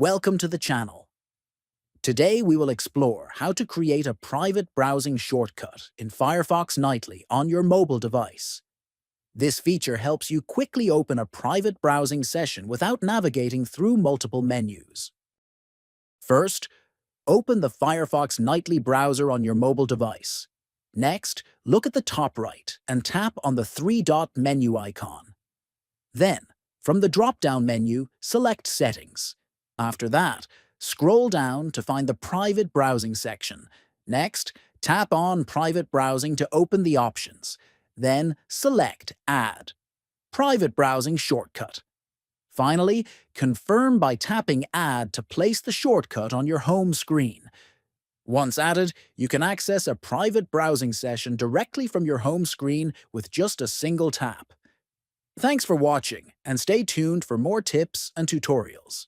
Welcome to the channel. Today we will explore how to create a private browsing shortcut in Firefox Nightly on your mobile device. This feature helps you quickly open a private browsing session without navigating through multiple menus. First, open the Firefox Nightly browser on your mobile device. Next, look at the top right and tap on the three-dot menu icon. Then, from the drop-down menu, select Settings. After that, scroll down to find the Private Browsing section. Next, tap on Private Browsing to open the options. Then, select Add Private Browsing Shortcut. Finally, confirm by tapping Add to place the shortcut on your home screen. Once added, you can access a private browsing session directly from your home screen with just a single tap. Thanks for watching, and stay tuned for more tips and tutorials.